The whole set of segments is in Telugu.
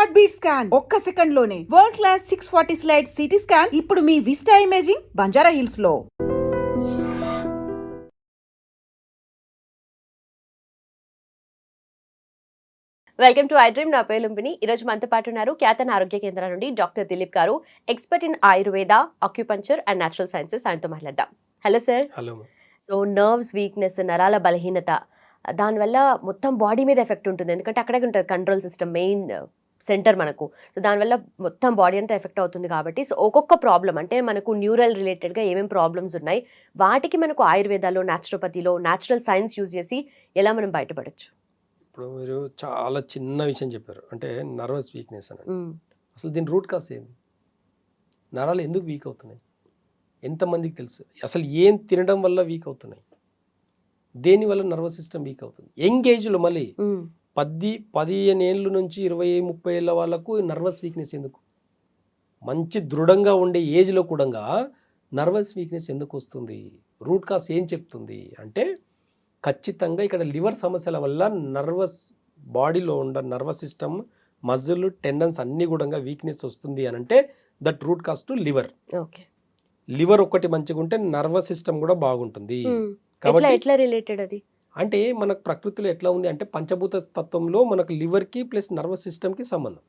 హార్ట్ బీట్ స్కాన్ ఒక్క సెకండ్ లోనే world class 640 slide CT scan ఇప్పుడు మీ విస్టా ఇమేజింగ్ బంజారా హిల్స్ లో. Welcome to I dream. నా పేరు లుంబిని. ఈరోజు మనతో పాటు ఉన్నారు ఖ్యాతన్ ఆరోగ్య కేంద్రం నుండి డాక్టర్ దిలీప్ గారు, expert in Ayurveda, acupuncture and natural sciences. ఆయనతో మాట్లాడదాం. Hello sir. Hello. So nerves weakness, నరాల బలహీనత, దానివల్ల మొత్తం బాడీ మీద ఎఫెక్ట్ ఉంటుంది. ఎందుకంటే అక్కడే ఉంటుంది కంట్రోల్ సిస్టమ్, మెయిన్ సెంటర్ మనకు. సో దానివల్ల మొత్తం బాడీ అంతా ఎఫెక్ట్ అవుతుంది కాబట్టి, సో ఒక్కొక్క ప్రాబ్లం అంటే మనకు న్యూరల్ రిలేటెడ్గా ఏమేమి ప్రాబ్లమ్స్ ఉన్నాయి, వాటికి మనకు ఆయుర్వేదాలో, న్యాచురోపతిలో, న్యాచురల్ సైన్స్ యూజ్ చేసి ఎలా మనం బయటపడచ్చు? ఇప్పుడు మీరు చాలా చిన్న విషయం చెప్పారు, అంటే నర్వస్ వీక్నెస్ అని. అసలు దీని రూట్ కాజ్ ఏంది? నరాలు ఎందుకు వీక్ అవుతున్నాయి? ఎంతమందికి తెలుసు? అసలు ఏం తినడం వల్ల వీక్ అవుతున్నాయి? దేనివల్ల నర్వస్ సిస్టమ్ వీక్ అవుతుంది? యంగ్ ఏజ్లో మళ్ళీ 15 ఏళ్ళ నుంచి 20-30 ఏళ్ళ వాళ్ళకు నర్వస్ వీక్నెస్ ఎందుకు? మంచి దృఢంగా ఉండే ఏజ్లో కూడా నర్వస్ వీక్నెస్ ఎందుకు వస్తుంది? రూట్ కాజ్ ఏం చెప్తుంది అంటే, ఖచ్చితంగా ఇక్కడ లివర్ సమస్యల వల్ల నర్వస్ బాడీలో ఉన్న నర్వస్ సిస్టమ్, మజిల్, టెండన్స్ అన్ని కూడా వీక్నెస్ వస్తుంది అని అంటే that root cause to liver. Okay. Liver ఒక్కటి మంచిగా ఉంటే నర్వస్ సిస్టమ్ కూడా బాగుంటుంది. కాబట్టి ఎట్లా రిలేటెడ్ అది? అంటే మనకు ప్రకృతిలో ఎట్లా ఉంది అంటే, పంచభూత తత్వంలో మనకు లివర్ కి ప్లస్ నర్వస్ సిస్టమ్ కి సంబంధం.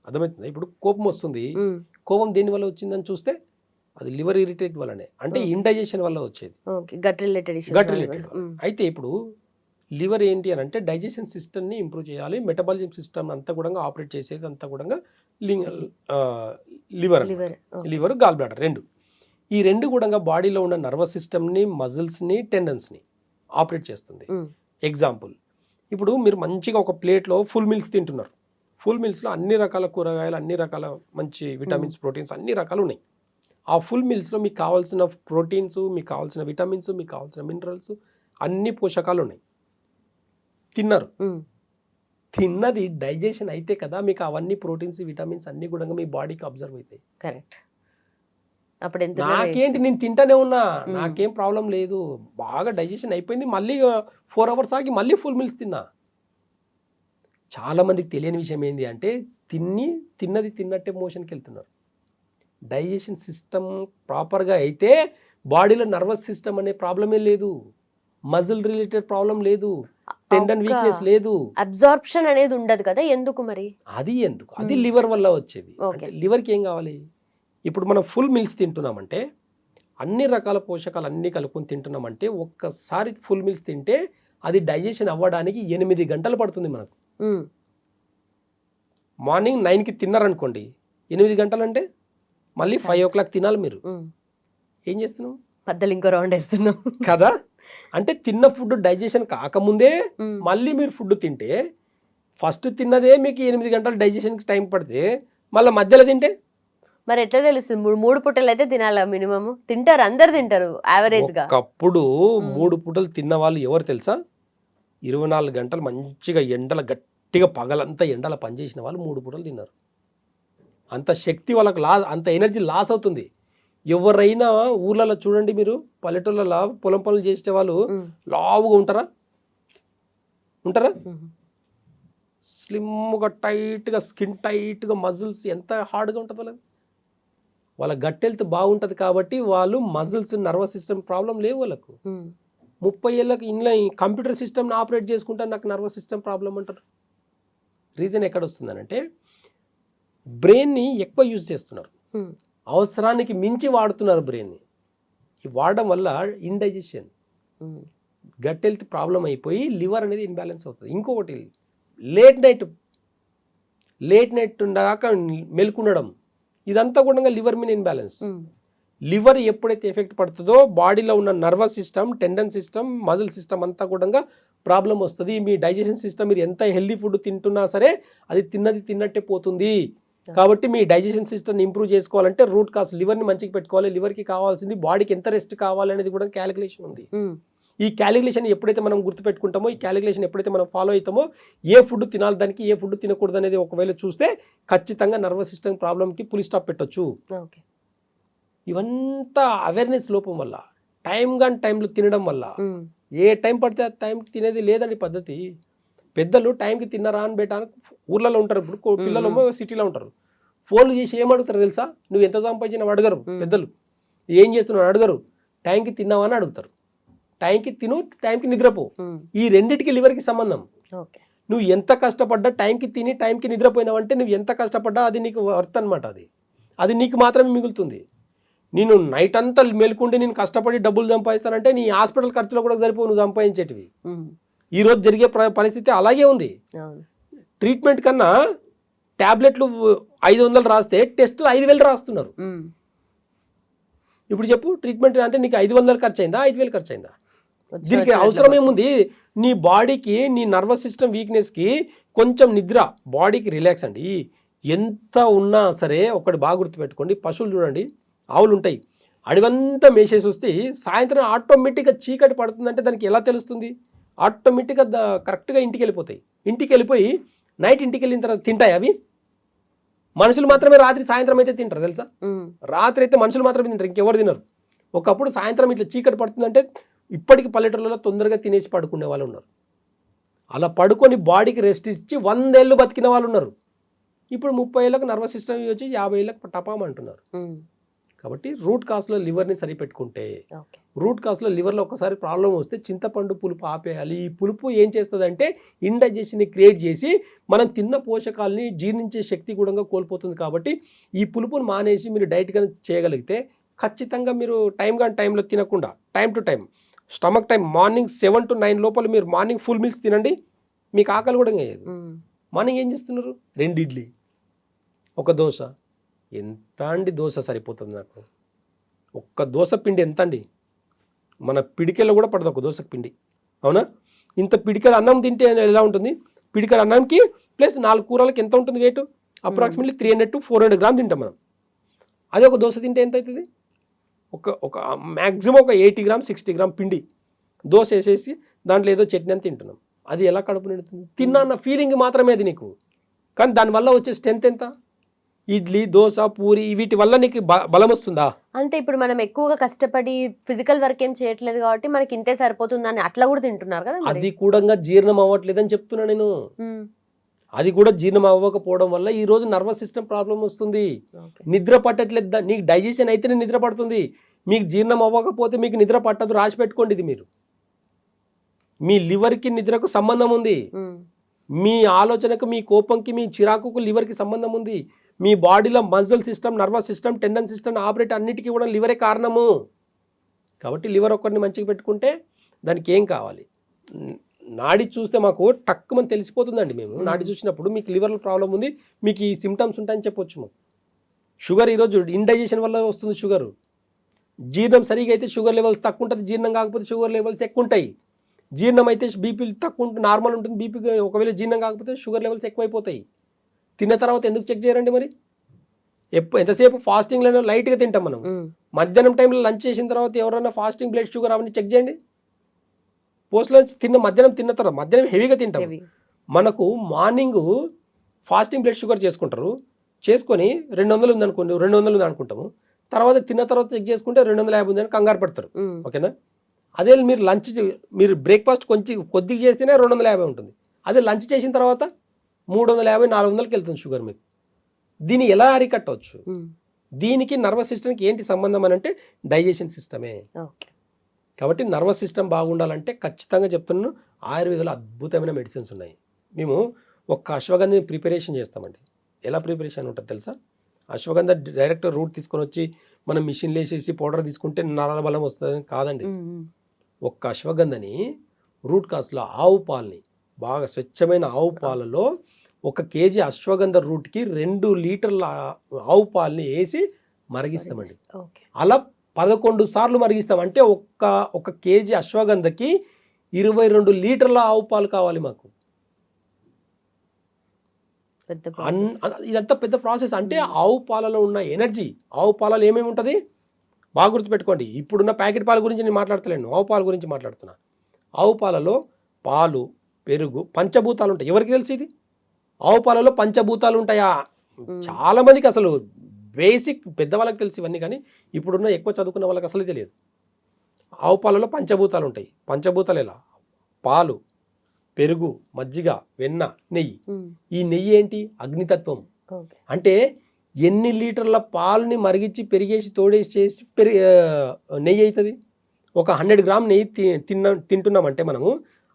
అర్థమవుతుంది. ఇప్పుడు కోపం వస్తుంది, కోపం దేని వల్ల వచ్చిందని చూస్తే అది లివర్ ఇరిటేట్ వల్లనే, అంటే ఇండైజెషన్ వల్ల వచ్చేది. Gut related. అయితే ఇప్పుడు లివర్ ఏంటి అని అంటే డైజెషన్ సిస్టమ్ని ఇంప్రూవ్ చేయాలి, మెటబాలిజం సిస్టమ్ అంతా కూడా ఆపరేట్ చేసేది అంతా కూడా లివర్, గాల్ బ్లాడర్ రెండు. ఈ రెండు కూడా బాడీలో ఉన్న నర్వస్ సిస్టమ్ని, మజిల్స్ని, టెండన్స్ని ఆపరేట్ చేస్తుంది. ఎగ్జాంపుల్, ఇప్పుడు మీరు మంచిగా ఒక ప్లేట్లో ఫుల్ మీల్స్ తింటున్నారు. ఫుల్ మీల్స్లో అన్ని రకాల కూరగాయలు, అన్ని రకాల మంచి విటమిన్స్, ప్రోటీన్స్ అన్ని రకాలు ఉన్నాయి. ఆ ఫుల్ మీల్స్లో మీకు కావాల్సిన ప్రోటీన్స్, మీకు కావాల్సిన విటమిన్స్, మీకు కావాల్సిన మినరల్స్, అన్ని పోషకాలు ఉన్నాయి. తిన్నారు, తిన్నది డైజెషన్ అయితే కదా మీకు అవన్నీ ప్రోటీన్స్, విటమిన్స్ అన్ని కూడా మీ బాడీకి అబ్జర్వ్ అవుతాయి. కరెక్ట్. అప్పుడు నాకేంటి, నేను తింటానే ఉన్నా, నాకేం ప్రాబ్లం లేదు, బాగా డైజెషన్ అయిపోయింది, మళ్ళీ 4 hours ఆగి మళ్ళీ ఫుల్ మీల్స్ తిన్నా. చాలా మందికి తెలియని విషయం ఏంటి అంటే, తిన్నది తిన్నట్టే మోషన్కి వెళ్తున్నారు. డైజెషన్ సిస్టమ్ ప్రాపర్గా అయితే బాడీలో నర్వస్ సిస్టమ్ అనే ప్రాబ్లమే లేదు, మజిల్ రిలేటెడ్ ప్రాబ్లం లేదు, టెండన్ వీక్నెస్ లేదు, అబ్జార్ప్షన్ అనేది ఉండదు కదా. ఎందుకు మరి? అది ఎందుకు? అది లివర్ వల్ల వచ్చేది. లివర్కి ఏం కావాలి? ఇప్పుడు మనం ఫుల్ మీల్స్ తింటున్నామంటే, అన్ని రకాల పోషకాలు అన్ని కలుపుకొని తింటున్నామంటే, ఒక్కసారి ఫుల్ మీల్స్ తింటే అది డైజెషన్ అవ్వడానికి 8 గంటలు పడుతుంది మనకు. మార్నింగ్ 9కి తిన్నారనుకోండి, 8 గంటలు అంటే మళ్ళీ 5 o'clock తినాలి. మీరు ఏం చేస్తున్నాం? మధ్యలో ఇంకో రౌండ్ వేస్తున్నాం కదా. అంటే తిన్న ఫుడ్ డైజెషన్ కాకముందే మళ్ళీ మీరు ఫుడ్ తింటే, ఫస్ట్ తిన్నదే మీకు 8 గంటలు డైజెషన్కి టైం పడితే మళ్ళీ మధ్యలో తింటే మరి ఎట్లా తెలుస్తుంది? 3 పూటలు అయితే తినాలా మినిమం? తింటారు, అందరు తింటారు యావరేజ్ గా. ఒకప్పుడు 3 పూటలు తిన్న వాళ్ళు ఎవరు తెలుసా? 24 గంటలు మంచిగా ఎండల గట్టిగా పగలంతా ఎండల పనిచేసిన వాళ్ళు 3 పూటలు తిన్నారు. అంత శక్తి వాళ్ళకి అంత ఎనర్జీ లాస్ అవుతుంది. ఎవరైనా ఊర్లలో చూడండి, మీరు పల్లెటూళ్ళలో పొలం పనులు చేసే వాళ్ళు లావుగా ఉంటారా? స్లిమ్గా, టైట్గా, స్కిన్ టైట్గా, మజిల్స్ ఎంత హార్డ్గా ఉంటుంది వాళ్ళ గట్ హెల్త్ బాగుంటుంది కాబట్టి వాళ్ళు మజిల్స్, నర్వస్ సిస్టమ్ ప్రాబ్లం లేవు వాళ్ళకు. 30 ఏళ్ళకి ఇంట్లో కంప్యూటర్ సిస్టమ్ని ఆపరేట్ చేసుకుంటే నాకు నర్వస్ సిస్టమ్ ప్రాబ్లం అంటారు. రీజన్ ఎక్కడ వస్తుందనంటే, బ్రెయిన్ని ఎక్కువ యూజ్ చేస్తున్నారు, అవసరానికి మించి వాడుతున్నారు బ్రెయిన్ని. ఈ వాడడం వల్ల ఇండైజెషన్, గట్ హెల్త్ ప్రాబ్లం అయిపోయి లివర్ అనేది ఇన్బ్యాలెన్స్ అవుతుంది. ఇంకొకటి, లేట్ నైట్ దాకా మెలుకుండడం, ఇదంతా కూడా లివర్ మీద ఇన్బ్యాలెన్స్. లివర్ ఎప్పుడైతే ఎఫెక్ట్ పడుతుందో బాడీలో ఉన్న nervous system, tendon system, muscle system అంతా కూడా ప్రాబ్లం వస్తుంది. మీ డైజెషన్ సిస్టమ్, మీరు ఎంత హెల్దీ ఫుడ్ తింటున్నా సరే అది తిన్నది తిన్నట్టే పోతుంది. కాబట్టి మీ డైజెషన్ సిస్టమ్ ఇంప్రూవ్ చేసుకోవాలంటే రూట్ కాజ్ లివర్ని మంచిగా పెట్టుకోవాలి. లివర్కి కావాల్సింది బాడీకి ఎంత రెస్ట్ కావాలనేది కూడా క్యాలిక్యులేషన్ ఉంది. ఈ క్యాలిక్యులేషన్ ఎప్పుడైతే మనం గుర్తుపెట్టుకుంటామో, ఈ క్యాలిక్యులేషన్ ఎప్పుడైతే మనం ఫాలో అవుతామో, ఏ ఫుడ్ తినాలి, దానికి ఏ ఫుడ్ తినకూడదు అనేది ఒకవేళ చూస్తే ఖచ్చితంగా నర్వస్ సిస్టమ్ ప్రాబ్లంకి పులి స్టాప్ పెట్టొచ్చు. ఇవంతా అవేర్నెస్ లోపం వల్ల, టైంలో తినడం వల్ల, ఏ టైం పడితే ఆ టైం తినేది లేదండి పద్ధతి. పెద్దలు టైంకి తిన్నారా అని పెట్టడానికి ఊర్లలో ఉంటారు, ఇప్పుడు పిల్లలు సిటీలో ఉంటారు, ఫోన్లు చేసి ఏమడుగుతారు తెలుసా, నువ్వు ఎంత సంపాదించినావు అడగరు పెద్దలు, ఏం చేస్తున్నావు అడగరు, టైంకి తిన్నావా అని అడుగుతారు. టైంకి తిను, టైంకి నిద్రపో, ఈ రెండింటికి లివర్కి సంబంధం. నువ్వు ఎంత కష్టపడ్డా టైంకి తిని టైంకి నిద్రపోయినావంటే నువ్వు ఎంత కష్టపడ్డా అది నీకు వర్త్ అనమాట. అది నీకు మాత్రమే మిగులుతుంది. నేను నైట్ అంతా మెలుకుండి నేను కష్టపడి డబ్బులు సంపాదిస్తానంటే నీ హాస్పిటల్ ఖర్చులో కూడా సరిపో నువ్వు సంపాదించేటివి. ఈరోజు జరిగే పరిస్థితి అలాగే ఉంది. ట్రీట్మెంట్ కన్నా ట్యాబ్లెట్లు 500 రాస్తే టెస్టులు 5,000 రాస్తున్నారు. ఇప్పుడు చెప్పు, ట్రీట్మెంట్ అంటే నీకు 500 ఖర్చు అయిందా 5,000 ఖర్చు అయిందా? దీనికి అవసరం ఏముంది? నీ బాడీకి, నీ నర్వస్ సిస్టమ్ వీక్నెస్కి కొంచెం నిద్ర, బాడీకి రిలాక్స్ అండి. ఎంత ఉన్నా సరే ఒకటి బాగా గుర్తుపెట్టుకోండి, పశువులు చూడండి, ఆవులు ఉంటాయి, అడివంతా మేసేసి వస్తే సాయంత్రం ఆటోమేటిక్గా చీకటి పడుతుందంటే దానికి ఎలా తెలుస్తుంది? ఆటోమేటిక్గా కరెక్ట్గా ఇంటికి వెళ్ళిపోతాయి. ఇంటికి వెళ్ళిపోయి నైట్ ఇంటికి వెళ్ళిన తర్వాత తింటాయి అవి. మనుషులు మాత్రమే రాత్రి సాయంత్రం అయితే తింటారు తెలుసా? రాత్రి అయితే మనుషులు మాత్రమే తింటారు, ఇంకెవరు తినరు. ఒకప్పుడు సాయంత్రం ఇట్లా చీకటి పడుతుందంటే ఇప్పటికి పల్లెటూళ్ళలో తొందరగా తినేసి పడుకునే వాళ్ళు ఉన్నారు. అలా పడుకొని బాడీకి రెస్ట్ ఇచ్చి 100 ఏళ్ళు బతికిన వాళ్ళు ఉన్నారు. ఇప్పుడు 30 ఏళ్ళకు నర్వస్ సిస్టమ్ వచ్చి 50 ఏళ్ళకు టపాం అంటున్నారు. కాబట్టి రూట్ కాస్లో లివర్ని సరిపెట్టుకుంటే, రూట్ కాస్లో లివర్లో ఒకసారి ప్రాబ్లం వస్తే చింతపండు పులుపు ఆపేయాలి. ఈ పులుపు ఏం చేస్తుందంటే ఇండైజెషన్ని క్రియేట్ చేసి మనం తిన్న పోషకాలని జీర్ణించే శక్తి కూడా కోల్పోతుంది. కాబట్టి ఈ పులుపుని మానేసి మీరు డైట్ కనుక చేయగలిగితే ఖచ్చితంగా మీరు టైంలో తినకుండా time to time stomach time morning 7 to 9 లోపల మీరు మార్నింగ్ ఫుల్ మీల్స్ తినండి, మీకు ఆకలి కూడా అయ్యేది. మార్నింగ్ ఏం చేస్తున్నారు? 2 ఇడ్లీ, 1 దోశ. ఎంత అండి దోశ సరిపోతుంది నాకు? ఒక్క దోశ పిండి ఎంత అండి? మన పిడికెల్లో కూడా పడదు ఒక దోశకు పిండి, అవునా? ఇంత పిడికెల అన్నం తింటే ఎలా ఉంటుంది? పిడికెల అన్నంకి ప్లస్ 4 కూరలకి ఎంత ఉంటుంది వెయిట్? అప్రాక్సిమేట్లీ 300 to 400 గ్రామ్ తింటాం మనం. అదే ఒక దోశ తింటే ఎంత అవుతుంది? ఒక మ్యాక్సిమం ఒక 80 గ్రామ్ 60 గ్రామ్ పిండి దోశ వేసేసి దాంట్లో ఏదో చట్నీ అని తింటున్నాం. అది ఎలా కడుపు నిండుతుంది? తిన్నా అన్న ఫీలింగ్ మాత్రమే అది నీకు. కానీ దానివల్ల వచ్చే స్ట్రెంత్ ఎంత? ఇడ్లీ, దోశ, పూరి వీటి వల్ల నీకు బలం వస్తుందా? అంటే ఇప్పుడు మనం ఎక్కువగా కష్టపడి ఫిజికల్ వర్క్ ఏం చేయట్లేదు కాబట్టి మనకి ఇంతే సరిపోతుందని అట్లా కూడా తింటున్నారు కదా. అది కూడా జీర్ణం అవ్వట్లేదని చెప్తున్నా నేను. అది కూడా జీర్ణం అవ్వకపోవడం వల్ల ఈ రోజు నర్వస్ సిస్టమ్ ప్రాబ్లం వస్తుంది. నిద్ర పట్టట్లేదు. నీకు డైజెషన్ అయితేనే నిద్ర పడుతుంది. మీకు జీర్ణం అవ్వకపోతే మీకు నిద్ర పట్టదు. రాసి పెట్టుకోండి ఇది. మీరు మీ లివర్కి నిద్రకు సంబంధం ఉంది. మీ ఆలోచనకు, మీ కోపంకి, మీ చిరాకుకు లివర్కి సంబంధం ఉంది. మీ బాడీలో muscle system, nervous system, tendon system operate అన్నిటికీ కూడా లివరే కారణము. కాబట్టి లివర్ ఒక్కరిని మంచిగా పెట్టుకుంటే దానికి ఏం కావాలి? నాడి చూస్తే మాకు టక్కుమని తెలిసిపోతుందండి. మేము నాడి చూసినప్పుడు మీకు లివర్లో ప్రాబ్లం ఉంది, మీకు ఈ సిమ్టమ్స్ ఉంటాయని చెప్పొచ్చు. మాకు షుగర్ ఈరోజు ఇండైజెషన్ వల్ల వస్తుంది. షుగర్ జీర్ణం సరిగా అయితే షుగర్ లెవెల్స్ తక్కువ ఉంటుంది, జీర్ణం కాకపోతే షుగర్ లెవెల్స్ ఎక్కువ ఉంటాయి. జీర్ణం అయితే బీపీ తక్కువ ఉంటుంది, నార్మల్ ఉంటుంది. బీపీ ఒకవేళ జీర్ణం కాకపోతే షుగర్ లెవెల్స్ ఎక్కువైపోతాయి. తిన్న తర్వాత ఎందుకు చెక్ చేయరండి మరి? ఎంతసేపు ఫాస్టింగ్లో లైట్గా తింటాం మనం. మధ్యాహ్నం టైంలో లంచ్ చేసిన తర్వాత ఎవరైనా ఫాస్టింగ్ బ్లడ్ షుగర్ అవన్నీ చెక్ చేయండి. పోస్ట్ లంచ్ మధ్యాహ్నం తిన్న తర్వాత మధ్యాహ్నం హెవీగా తింటాం. మనకు మార్నింగ్ ఫాస్టింగ్ బ్లడ్ షుగర్ చేసుకుంటారు, చేసుకొని 200 ఉందనుకోండి, 200 ఉంది అనుకుంటాము. తర్వాత తిన్న తర్వాత చెక్ చేసుకుంటే 250 ఉందని కంగారు పడతారు. ఓకేనా? అదే మీరు లంచ్, మీరు బ్రేక్ఫాస్ట్ కొద్దిగా చేస్తేనే 250 ఉంటుంది. అదే లంచ్ చేసిన తర్వాత 350, 400కి వెళ్తుంది షుగర్ మీకు. దీన్ని ఎలా అరికట్టవచ్చు? దీనికి నర్వస్ సిస్టమ్కి ఏంటి సంబంధం అని అంటే డైజెషన్ సిస్టమే. కాబట్టి నర్వస్ సిస్టమ్ బాగుండాలంటే ఖచ్చితంగా చెప్తున్నాను, ఆయుర్వేదంలో అద్భుతమైన మెడిసిన్స్ ఉన్నాయి. మేము ఒక అశ్వగంధ ప్రిపరేషన్ చేస్తామండి. ఎలా ప్రిపరేషన్ ఉంటుంది తెలుసా? అశ్వగంధ డైరెక్ట్ రూట్ తీసుకొని వచ్చి మనం మిషన్లో వేసేసి పౌడర్ తీసుకుంటే నరాల బలం వస్తుంది కాదండి. ఒక్క అశ్వగంధని రూట్ కాస్లో ఆవు పాలని, బాగా స్వచ్ఛమైన ఆవు పాలలో 1 kg అశ్వగంధ రూట్కి 2 లీటర్ల ఆవు పాలని వేసి మరిగిస్తామండి. అలా 11 సార్లు మరిగిస్తాం. అంటే ఒక kg అశ్వగంధకి 22 లీటర్ల ఆవు పాలు కావాలి మాకు. ఇదంతా పెద్ద ప్రాసెస్. అంటే ఆవు పాలలో ఉన్న ఎనర్జీ, ఆవు పాలలో ఏమేమి ఉంటుంది బాగా గుర్తుపెట్టుకోండి. ఇప్పుడున్న ప్యాకెట్ పాల గురించి నేను మాట్లాడతలేను, ఆవు పాల గురించి మాట్లాడుతున్నా. ఆవు పాలలో పాలు, పెరుగు, పంచభూతాలు ఉంటాయి. ఎవరికి తెలుసు ఇది? ఆవు పాలలో పంచభూతాలు ఉంటాయా? చాలా మందికి అసలు బేసిక్ పెద్దవాళ్ళకి తెలిసి ఇవన్నీ, కానీ ఇప్పుడున్న ఎక్కువ చదువుకున్న వాళ్ళకి అసలు తెలియదు. ఆవు పాలలో పంచభూతాలు ఉంటాయి. పంచభూతాలు ఎలా? పాలు, పెరుగు, మజ్జిగ, వెన్న, నెయ్యి. ఉమ్. ఈ నెయ్యి ఏంటి? అగ్నితత్వం. ఓకే. అంటే ఎన్ని లీటర్ల పాలని మరిగించి పెరిగేసి తోడేసి చేసి నెయ్యి అవుతుంది. ఒక 100 గ్రామ్ నెయ్యి తింటున్నామంటే మనము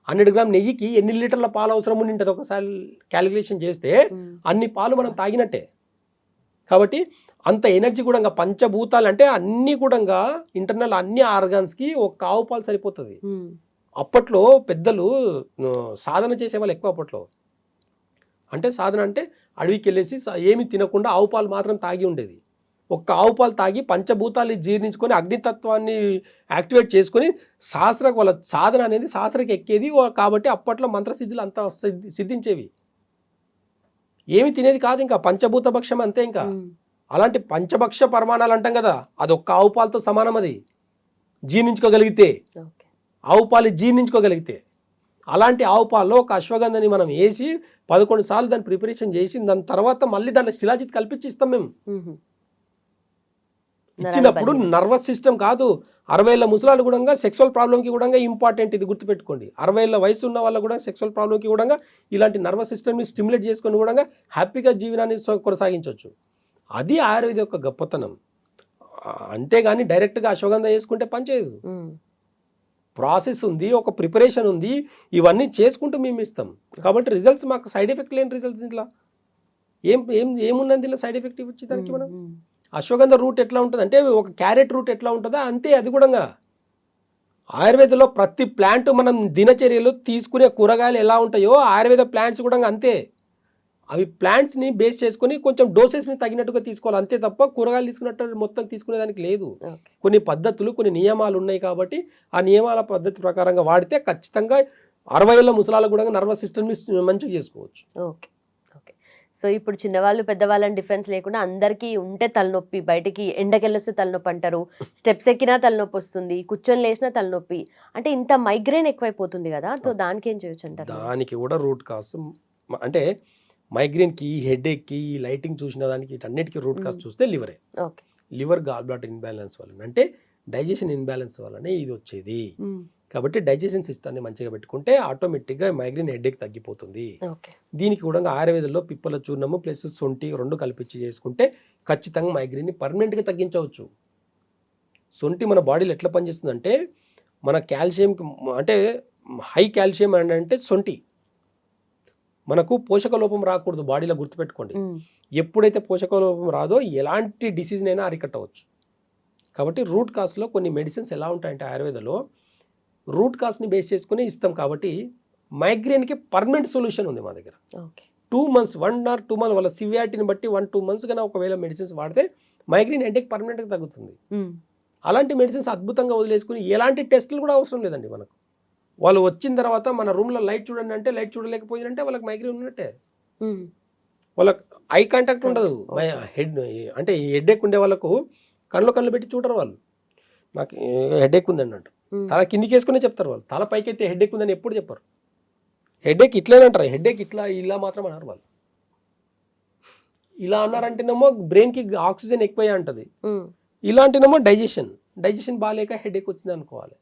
100 గ్రామ్ నెయ్యికి ఎన్ని లీటర్ల పాలు అవసరం ఉంటుంది ఒకసారి క్యాలిక్యులేషన్ చేస్తే అన్ని పాలు మనం తాగినట్టే. కాబట్టి అంత ఎనర్జీ కూడా పంచభూతాలు అంటే అన్ని కూడా ఇంటర్నల్ అన్ని ఆర్గాన్స్కి ఒక ఆవు పాలు సరిపోతుంది. అప్పట్లో పెద్దలు సాధన చేసేవాళ్ళు ఎక్కువ. అప్పట్లో అంటే సాధన అంటే అడవికి వెళ్ళేసి ఏమి తినకుండా ఆవు పాలు మాత్రం తాగి ఉండేది. ఒక్క ఆవు పాలు తాగి పంచభూతాలు జీర్ణించుకొని అగ్నితత్వాన్ని యాక్టివేట్ చేసుకొని వాళ్ళ సాధన అనేది శాస్త్రకి ఎక్కేది. కాబట్టి అప్పట్లో మంత్రసిద్ధులు అంతా సిద్ధించేవి. ఏమి తినేది కాదు, ఇంకా పంచభూత భక్ష్యం అంతే. ఇంకా అలాంటి పంచభక్ష పరిమాణాలు అంటాం కదా, అది ఒక్క ఆవు పాలతో సమానం. అది జీర్ణించుకోగలిగితే, ఆవు పాలు జీర్ణించుకోగలిగితే, అలాంటి ఆవు పాలలో ఒక అశ్వగంధని మనం వేసి 11 సార్లు దాన్ని ప్రిపరేషన్ చేసి దాని తర్వాత మళ్ళీ దాంట్లో శిలాజిత్ కల్పించి ఇస్తాం మేము. ఇచ్చినప్పుడు నర్వస్ సిస్టమ్ కాదు, 60 ఏళ్ళ ముసలాళ్ళు కూడా సెక్సువల్ ప్రాబ్లంకి కూడా ఇంపార్టెంట్. ఇది గుర్తుపెట్టుకోండి. 60 ఏళ్ళ వయసు ఉన్న వాళ్ళు కూడా సెక్సువల్ ప్రాబ్లంకి కూడా ఇలాంటి నర్వస్ సిస్టమ్ని స్టిమ్యులేట్ చేసుకొని కూడా హ్యాపీగా జీవనాన్ని కొనసాగించవచ్చు. అది ఆయుర్వేద యొక్క గొప్పతనం. అంతేగాని డైరెక్ట్గా అశ్వగంధ వేసుకుంటే పనిచేయదు. ప్రాసెస్ ఉంది, ఒక ప్రిపరేషన్ ఉంది, ఇవన్నీ చేసుకుంటూ మేము ఇస్తాం. కాబట్టి రిజల్ట్స్ మాకు సైడ్ ఎఫెక్ట్ లేని రిజల్ట్స్. ఇట్లా ఏమున్నది ఇలా సైడ్ ఎఫెక్ట్ ఇచ్చేదానికి? మనం అశ్వగంధ రూట్ ఎట్లా ఉంటుంది అంటే ఒక క్యారెట్ రూట్ ఎట్లా ఉంటుందో అంతే అది కూడా. ఆయుర్వేదంలో ప్రతి ప్లాంట్ మనం దినచర్యలు తీసుకునే కూరగాయలు ఎలా ఉంటాయో ఆయుర్వేద ప్లాంట్స్ కూడా అంతే. అవి ప్లాంట్స్ని బేస్ చేసుకొని కొంచెం డోసెస్ని తగినట్టుగా తీసుకోవాలి అంతే తప్ప కూరగాయలు తీసుకున్నట్టు మొత్తం తీసుకునేదానికి లేదు. కొన్ని పద్ధతులు, కొన్ని నియమాలు ఉన్నాయి. కాబట్టి ఆ నియమాల పద్ధతి ప్రకారంగా వాడితే ఖచ్చితంగా 60 ఏళ్ళ ముసలాలకు కూడా నర్వస్ సిస్టమ్ని మంచిగా చేసుకోవచ్చు. Okay okay. సో ఇప్పుడు చిన్నవాళ్ళు పెద్దవాళ్ళని డిఫరెన్స్ లేకుండా అందరికీ ఉంటే తలనొప్పి, బయటికి ఎండకెళ్ళొస్తే తలనొప్పి అంటారు, స్టెప్స్ ఎక్కినా తలనొప్పి వస్తుంది, కూర్చొని లేచినా తలనొప్పి, అంటే ఇంత మైగ్రేన్ ఎక్కువైపోతుంది కదా, సో దానికి ఏం చేయొచ్చు అంటారు? దానికి కూడా రూట్ కాస్ అంటే మైగ్రేన్కి, హెడేక్కి, లైటింగ్ చూసిన దానికి వీటన్నిటికీ రూట్ కాస్ చూస్తే లివరే. Okay. Liver gall bladder imbalance వల్ల, అంటే డైజెషన్ ఇన్బ్యాలెన్స్ వల్లనే ఇది వచ్చేది. కాబట్టి డైజెషన్ సిస్టమ్ని మంచిగా పెట్టుకుంటే ఆటోమేటిక్గా మైగ్రేన్, హెడేక్ తగ్గిపోతుంది. దీనికి కూడా ఆయుర్వేదంలో పిప్పల చూర్ణము ప్లస్ సొంటి 2 కలిపించి చేసుకుంటే ఖచ్చితంగా మైగ్రేన్ని పర్మనెంట్గా తగ్గించవచ్చు. సొంటి మన బాడీలో ఎట్లా పనిచేస్తుందంటే మన కాల్షియంకి, అంటే హై కాల్షియం అంటే సొంటి. మనకు పోషక లోపం రాకూడదు బాడీలో, గుర్తుపెట్టుకోండి. ఎప్పుడైతే పోషక లోపం రాదో ఎలాంటి డిసీజ్నైనా అరికట్టవచ్చు. కాబట్టి రూట్ కాస్లో కొన్ని మెడిసిన్స్ ఎలా ఉంటాయంటే ఆయుర్వేదంలో రూట్ కాస్ని బేస్ చేసుకుని ఇస్తాం. కాబట్టి మైగ్రేన్కి పర్మనెంట్ సొల్యూషన్ ఉంది మా దగ్గర. 2 months 1 or 2 months వాళ్ళ సివియారిటీని బట్టి 1-2 months కన్నా ఒకవేళ మెడిసిన్స్ వాడితే మైగ్రేన్ హెడేక్ పర్మనెంట్గా తగ్గుతుంది. అలాంటి మెడిసిన్స్ అద్భుతంగా వదిలేసుకుని ఎలాంటి టెస్టులు కూడా అవసరం లేదండి మనకు. వాళ్ళు వచ్చిన తర్వాత మన రూమ్లో లైట్ చూడండి అంటే లైట్ చూడలేకపోయిందంటే వాళ్ళకి మైగ్రేన్ ఉన్నట్టే. వాళ్ళకి ఐ కాంటాక్ట్ ఉండదు. అంటే హెడేక్ ఉండే వాళ్ళకు కళ్ళు పెట్టి చూడరు. వాళ్ళు నాకు హెడేక్ ఉంది అన్నట్టు తల కిందికి వేసుకునే చెప్తారు. వాళ్ళు తల పైకి అయితే హెడేక్ ఉందని ఎప్పుడు చెప్పరు. హెడేక్ ఇట్లనే అంటారు, హెడేక్ ఇలా మాత్రం అన్నారు వాళ్ళు. ఇలా అన్నారంటేనేమో బ్రెయిన్కి ఆక్సిజన్ ఎక్కువ అంటది, ఇలా అంటేనేమో డైజెషన్ బాగాలేక హెడేక్ వచ్చింది అనుకోవాలి.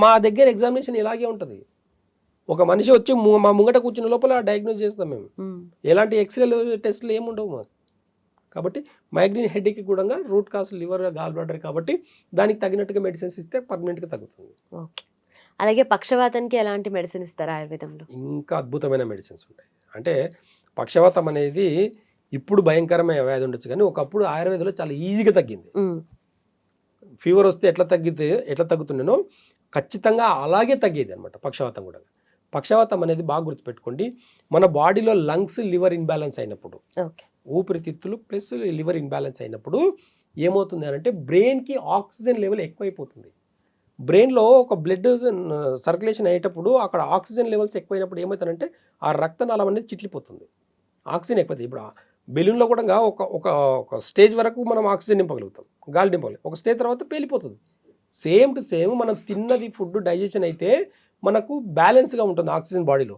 మా దగ్గర ఎగ్జామినేషన్ ఇలాగే ఉంటుంది. ఒక మనిషి వచ్చి మా ముంగట కూర్చున్న లోపల డయాగ్నోస్ చేస్తాం మేము. ఎలాంటి ఎక్స్రేలు టెస్టులు ఏముండవు మాకు. కాబట్టి మైగ్రేన్ హెడేక్ కూడా root cause liver, gall bladder. కాబట్టి దానికి తగినట్టుగా మెడిసిన్స్ ఇస్తే పర్మనెంట్గా తగ్గుతుంది. అలాగే పక్షవాతానికి ఎలాంటి మెడిసిన్ ఇస్తారు ఆయుర్వేదంలో? ఇంకా అద్భుతమైన మెడిసిన్స్ ఉంటాయి. అంటే పక్షవాతం అనేది ఇప్పుడు భయంకరమైన వ్యాధి ఉండొచ్చు, కానీ ఒకప్పుడు ఆయుర్వేదంలో చాలా ఈజీగా తగ్గింది. ఫీవర్ వస్తే ఎట్లా తగ్గుతుండేనో ఖచ్చితంగా అలాగే తగ్గేది అనమాట పక్షవాతం కూడా. పక్షవాతం అనేది బాగా గుర్తుపెట్టుకోండి, మన బాడీలో లంగ్స్, లివర్ ఇన్బ్యాలెన్స్ అయినప్పుడు, ఊపిరితిత్తులు ప్లస్ లివర్ ఇన్బ్యాలెన్స్ అయినప్పుడు ఏమవుతుంది అంటే బ్రెయిన్కి ఆక్సిజన్ లెవెల్ ఎక్కువైపోతుంది. బ్రెయిన్లో ఒక బ్లడ్ సర్క్యులేషన్ అయ్యేటప్పుడు అక్కడ ఆక్సిజన్ లెవెల్స్ ఎక్కువైనప్పుడు ఏమవుతుందంటే ఆ రక్తనాళం అనేది చిట్లిపోతుంది, ఆక్సిజన్ ఎక్కువైతుంది. ఇప్పుడు బెలూన్లో కూడా ఒక స్టేజ్ వరకు మనం ఆక్సిజన్ నింపగలుగుతాం, గాలి నింపగలుగుతాం. ఒక స్టేజ్ తర్వాత పేలిపోతుంది. సేమ్ టు సేమ్ మనం తిన్నది ఫుడ్ డైజెషన్ అయితే మనకు బ్యాలెన్స్గా ఉంటుంది ఆక్సిజన్ బాడీలో.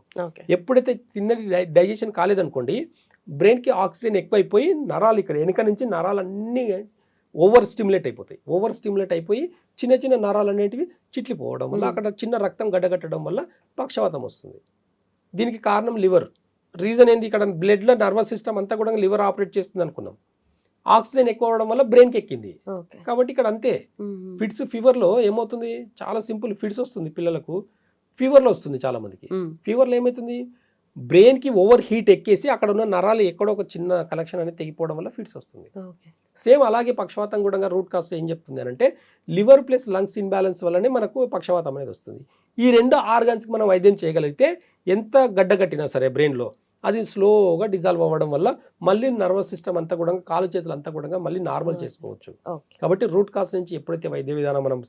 ఎప్పుడైతే తిన్నది డైజెషన్ కాలేదనుకోండి, బ్రెయిన్కి ఆక్సిజన్ ఎక్కువైపోయి నరాలు ఇక్కడ వెనుక నుంచి నరాలన్నీ ఓవర్ స్టిమ్యులేట్ అయిపోయి చిన్న చిన్న నరాలు అనేటివి చిట్లిపోవడం వల్ల అక్కడ చిన్న రక్తం గడ్డగట్టడం వల్ల పక్షవాతం వస్తుంది. దీనికి కారణం లివర్. రీజన్ ఏంది, ఇక్కడ బ్లడ్లో నర్వస్ సిస్టమ్ అంతా కూడా లివర్ ఆపరేట్ చేస్తుంది అనుకున్నాం. ఆక్సిజన్ ఎక్కువ అవడం వల్ల బ్రెయిన్కి ఎక్కింది. ఓకే. కాబట్టి ఇక్కడ అంతే. ఫిట్స్, ఫీవర్లో ఏమవుతుంది, చాలా సింపుల్. ఫిట్స్ వస్తుంది పిల్లలకు, ఫీవర్లో వస్తుంది చాలా మందికి. ఫీవర్లో ఏమవుతుంది, బ్రెయిన్కి ఓవర్ హీట్ ఎక్కేసి అక్కడ ఉన్న నరాలు ఎక్కడో ఒక చిన్న కనెక్షన్ అనేది తెగిపోవడం వల్ల ఫిట్స్ వస్తుంది. ఓకే. సేమ్ అలాగే పక్షవాతం కూడా రూట్ కాస్ ఏం చెప్తుంది అని అంటే లివర్ ప్లస్ లంగ్స్ ఇన్బ్యాలెన్స్ వల్లనే మనకు పక్షవాతం అనేది వస్తుంది. ఈ 2 ఆర్గాన్స్కి మనం వైద్యం చేయగలిగితే ఎంత గడ్డగట్టినా సరే బ్రెయిన్లో అది స్లోగా డిజాల్వ్ అవ్వడం వల్ల మళ్ళీ నర్వస్ సిస్టమ్ అంతా కూడా, కాలు చేతులు అంతా కూడా మళ్ళీ నార్మల్ చేసుకోవచ్చు. కాబట్టి రూట్ కాస్ నుంచి ఎప్పుడైతే వైద్య విధానం మనం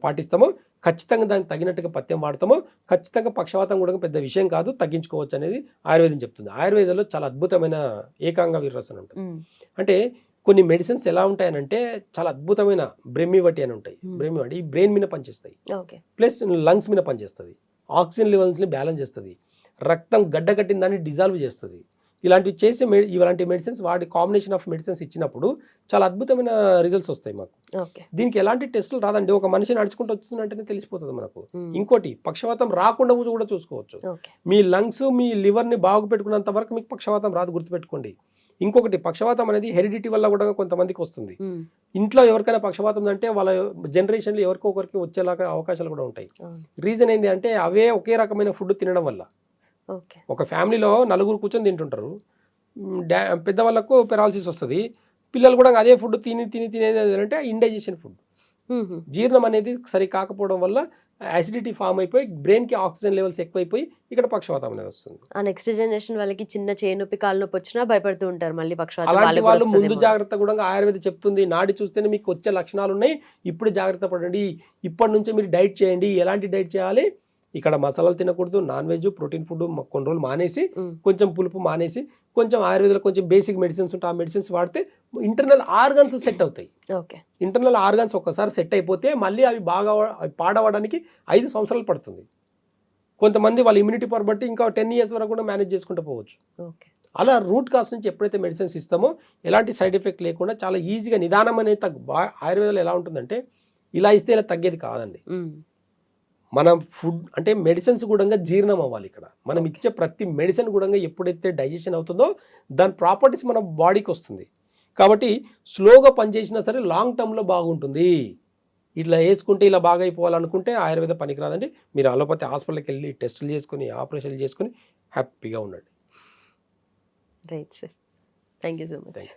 పాటిస్తామో, ఖచ్చితంగా దానికి తగినట్టుగా పథ్యం వాడతామో, ఖచ్చితంగా పక్షవాతం కూడా పెద్ద విషయం కాదు, తగ్గించుకోవచ్చు అనేది ఆయుర్వేదం చెప్తుంది. ఆయుర్వేదంలో చాలా అద్భుతమైన ఏకాంగ వీరరసన ఉంటుంది. అంటే కొన్ని మెడిసిన్స్ ఎలా ఉంటాయనంటే చాలా అద్భుతమైన బ్రెమ్మివటి అని ఉంటాయి. బ్రెమ్మివటి ఈ బ్రెయిన్ మీద పనిచేస్తాయి, ప్లస్ లంగ్స్ మీద పనిచేస్తుంది, ఆక్సిజన్ లెవెల్స్ని బ్యాలెన్స్ చేస్తుంది, రక్తం గడ్డగట్టిన దాన్ని డిజాల్వ్ చేస్తుంది. ఇలాంటివి చేసే ఇలాంటి మెడిసిన్స్, వాటి కాంబినేషన్ ఆఫ్ మెడిసిన్స్ ఇచ్చినప్పుడు చాలా అద్భుతమైన రిజల్ట్స్ వస్తాయి మాకు. దీనికి ఎలాంటి టెస్టులు రాదండి, ఒక మనిషి నడుచుకుంటూ వస్తుందంటేనే తెలిసిపోతుంది మనకు. ఇంకోటి, పక్షవాతం రాకుండా కూడా చూసుకోవచ్చు. మీ లంగ్స్, మీ లివర్ని బాగు పెట్టుకున్నంత వరకు మీకు పక్షవాతం రాదు, గుర్తుపెట్టుకోండి. ఇంకొకటి, పక్షవాతం అనేది హెరిడిటీ వల్ల కూడా కొంతమందికి వస్తుంది. ఇంట్లో ఎవరికైనా పక్షవాతం అంటే వాళ్ళ జనరేషన్లో ఎవరికో ఒకరికి వచ్చేలాగా అవకాశాలు కూడా ఉంటాయి. రీజన్ ఏంటి అంటే అవే ఒకే రకమైన ఫుడ్ తినడం వల్ల. ఒక ఫ్యామిలీలో 4 కూర్చొని తింటుంటారు, పెద్దవాళ్ళకు పెరాలసిస్ వస్తుంది, పిల్లలు కూడా అదే ఫుడ్ తినేది అంటే ఇండైజెషన్ ఫుడ్, జీర్ణం అనేది సరి కాకపోవడం వల్ల యాసిడిటీ ఫామ్ అయిపోయి బ్రెయిన్కి ఆక్సిజన్ లెవెల్స్ ఎక్కువైపోయి ఇక్కడ పక్షవాతం అనేది వస్తుంది. ఆ నెక్స్ట్ జనరేషన్ వాళ్ళకి చిన్న చేయి నొప్పి, కాలు నొప్పి వచ్చినా భయపడుతూ ఉంటారు మళ్ళీ పక్షవాతం. అలాంటి వాళ్ళు ముందు జాగ్రత్త కూడా ఆయుర్వేదం చెప్తుంది, నాడి చూస్తేనే మీకు వచ్చే లక్షణాలు ఉన్నాయి, ఇప్పుడు జాగ్రత్త పడండి, ఇప్పటి నుంచే మీరు డైట్ చేయండి. ఎలాంటి డైట్ చేయాలి, ఇక్కడ మసాలాలు తినకూడదు, నాన్ వెజ్, ప్రోటీన్ ఫుడ్ కొన్ని రోజులు మానేసి, కొంచెం పులుపు మానేసి, కొంచెం ఆయుర్వేదంలో కొంచెం బేసిక్ మెడిసిన్స్ ఉంటాయి, ఆ మెడిసిన్స్ వాడితే ఇంటర్నల్ ఆర్గాన్స్ సెట్ అవుతాయి. ఇంటర్నల్ ఆర్గాన్స్ ఒక్కసారి సెట్ అయిపోతే మళ్ళీ అవి బాగా పాడవడానికి 5 సంవత్సరాలు పడుతుంది. కొంతమంది వాళ్ళ ఇమ్యూనిటీ పవర్ బట్టి ఇంకా 10 years వరకు కూడా మేనేజ్ చేసుకుంటూ పోవచ్చు. అలా రూట్ కాస్ నుంచి ఎప్పుడైతే మెడిసిన్స్ ఇస్తామో ఎలాంటి సైడ్ ఎఫెక్ట్ లేకుండా చాలా ఈజీగా నిదానం అనేది ఆయుర్వేదంలో ఎలా ఉంటుందంటే ఇలా ఇస్తే ఇలా తగ్గేది కాదండి. మనం ఫుడ్ అంటే మెడిసిన్స్ కూడా జీర్ణం అవ్వాలి. ఇక్కడ మనం ఇచ్చే ప్రతి మెడిసిన్ కూడా ఎప్పుడైతే డైజెషన్ అవుతుందో దాని ప్రాపర్టీస్ మన బాడీకి వస్తుంది. కాబట్టి స్లోగా పనిచేసినా సరే లాంగ్ టర్మ్లో బాగుంటుంది. ఇట్లా వేసుకుంటే ఇలా బాగా అయిపోవాలనుకుంటే ఆయుర్వేద పనికిరాదండి. మీరు అలోపతి హాస్పిటల్కి వెళ్ళి టెస్టులు చేసుకుని, ఆపరేషన్లు చేసుకుని హ్యాపీగా ఉండండి. Right sir, thank you so much.